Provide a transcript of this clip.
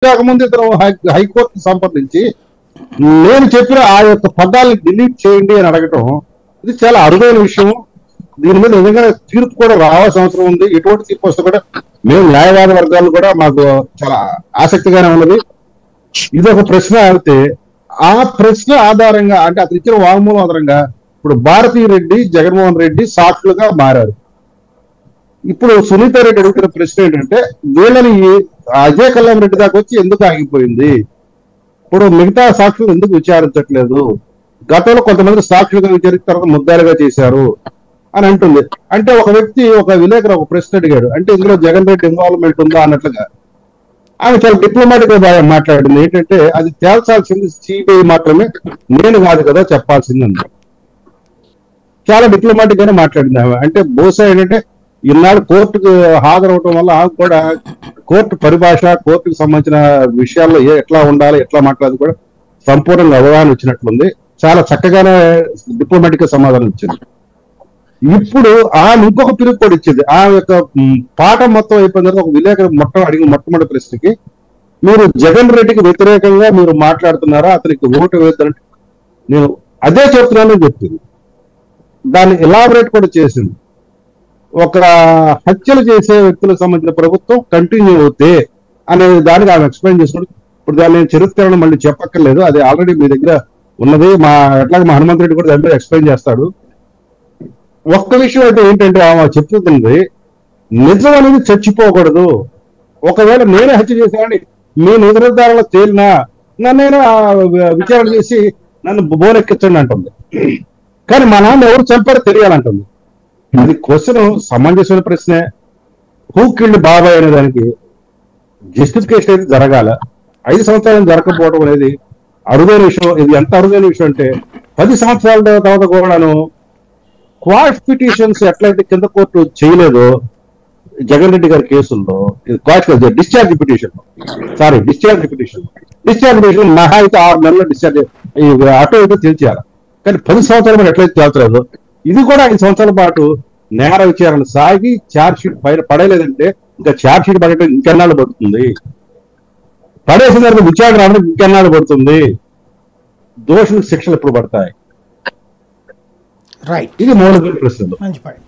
కాకముందు ఇతను హైకోర్టు సంప్రదించి నేను చెప్పిన ఆ యొక్క పదాలను డిలీట్ చేయండి అని అడగటం ఇది చాలా అరుదైన విషయం. దీని మీద నిజంగా తీర్పు కూడా రావాల్సిన అవసరం ఉంది. ఎటువంటి తీర్పు వస్తే కూడా మేము న్యాయవాద వర్గాలు కూడా మాకు చాలా ఆసక్తిగానే ఉన్నది. ఇది ఒక ప్రశ్న అయితే ఆ ప్రశ్న ఆధారంగా అంటే అతను ఇచ్చిన వాంగ్మూలం ఆధారంగా ఇప్పుడు భారతీ రెడ్డి జగన్మోహన్ రెడ్డి సాక్షులుగా మారారు. ఇప్పుడు సునీత రెడ్డి అడుగుతున్న ప్రశ్న ఏంటంటే వీళ్ళని అజయ్ కల్లం రెడ్డి దాకా వచ్చి ఎందుకు ఆగిపోయింది, ఇప్పుడు మిగతా సాక్షులు ఎందుకు విచారించట్లేదు, గతంలో కొంతమంది సాక్షులుగా విచారించిన తర్వాత ముద్దాలుగా చేశారు అని అంటుంది. అంటే ఒక వ్యక్తి ఒక విలేకరు ఒక ప్రశ్న అడిగాడు, అంటే ఇందులో జగన్ రెడ్డి ఇన్వాల్వ్మెంట్ ఉందా అన్నట్లుగా. ఆమె చాలా డిప్లొమాటిక్ గా బాగా మాట్లాడింది. ఏంటంటే అది తేల్చాల్సింది సిబిఐ మాత్రమే, నేను కాదు కదా చెప్పాల్సింది అంది. చాలా డిప్లొమాటిక్ గానే మాట్లాడింది ఆమె. అంటే బహుశా ఏంటంటే ఈనాడు కోర్టుకు హాజరవటం వల్ల ఆమె కూడా కోర్టు పరిభాష, కోర్టుకు సంబంధించిన విషయాల్లో ఎట్లా ఉండాలి, ఎట్లా మాట్లాడాలి కూడా సంపూర్ణంగా అవగాహన వచ్చినట్లుంది. చాలా చక్కగానే డిప్లొమాటిక్ గా సమాధానం ఇచ్చింది. ఇప్పుడు ఆమె ఇంకొక పిలుపు కూడా ఇచ్చింది. ఆమె యొక్క పాఠం మొత్తం అయిపోయిన తర్వాత ఒక విలేకరు మొట్టమొదటి ప్రశ్నకి మీరు జగన్ రెడ్డికి వ్యతిరేకంగా మీరు మాట్లాడుతున్నారా, అతనికి ఓటు వేద్దారంటే నేను అదే చెప్తున్నానని చెప్పింది. దాన్ని ఎలాబరేట్ కూడా చేసింది. ఒక హత్యలు చేసే వ్యక్తులకు సంబంధించిన ప్రభుత్వం కంటిన్యూ అవుతే అనే దానికి ఆమె ఎక్స్ప్లెయిన్ చేసుకుంటూ ఇప్పుడు దాన్ని నేను చరిత్రను మళ్ళీ చెప్పక్కర్లేదు, అది ఆల్రెడీ మీ దగ్గర ఉన్నది. ఎట్లాగే మా హనుమంత్ రెడ్డి కూడా దాని మీద ఎక్స్ప్లెయిన్ చేస్తాడు. ఒక్క విషయం అయితే ఏంటంటే ఆమె చెప్తుంది నిజం అనేది చచ్చిపోకూడదు. ఒకవేళ నేనే హత్య చేశానని మీ నిజ నిర్ధారణలో తేలినా నన్ను విచారణ చేసి నన్ను బోనెక్కించండి అంటుంది. కానీ మా నాన్న ఎవరు చంపారో తెలియాలంటుంది. అది క్వశ్చన్ సమంజసమైన ప్రశ్నే. హూ కిల్డ్ బాబాయ్ అనే దానికి జస్టిఫికేషన్ అయితే జరగాల. 5 సంవత్సరాలు జరగకపోవడం అనేది అరుదైన విషయం. ఇది ఎంత అరుదైన విషయం అంటే 10 సంవత్సరాల తర్వాత కూడాను క్వాష్ పిటిషన్స్ ఎట్లయితే కింద కోర్టు చేయలేదో జగన్ రెడ్డి గారి కేసుల్లో, డిశ్చార్జ్ పిటిషన్ మహా అయితే 6 నెలల్లో డిశ్చార్జ్ అటో ఇటో తేల్చేయాలి. కానీ 10 సంవత్సరాలు ఎట్లయితే తేల్చలేదు, ఇది కూడా 5 సంవత్సరాల పాటు నేర విచారణ సాగి ఛార్జ్ షీట్ పైన పడలేదంటే ఇంకా ఛార్జ్ షీట్ పడటం ఇంకెన్నాళ్ళు పడుతుంది, పడేసిన తర్వాత విచారణ రావడం ఇంకెన్నాళ్ళు పడుతుంది, దోషులకు శిక్షలు ఎప్పుడు పడతాయి? రైట్, ఇది మౌలిక ప్రశ్నలు. మంచి పాయింట్.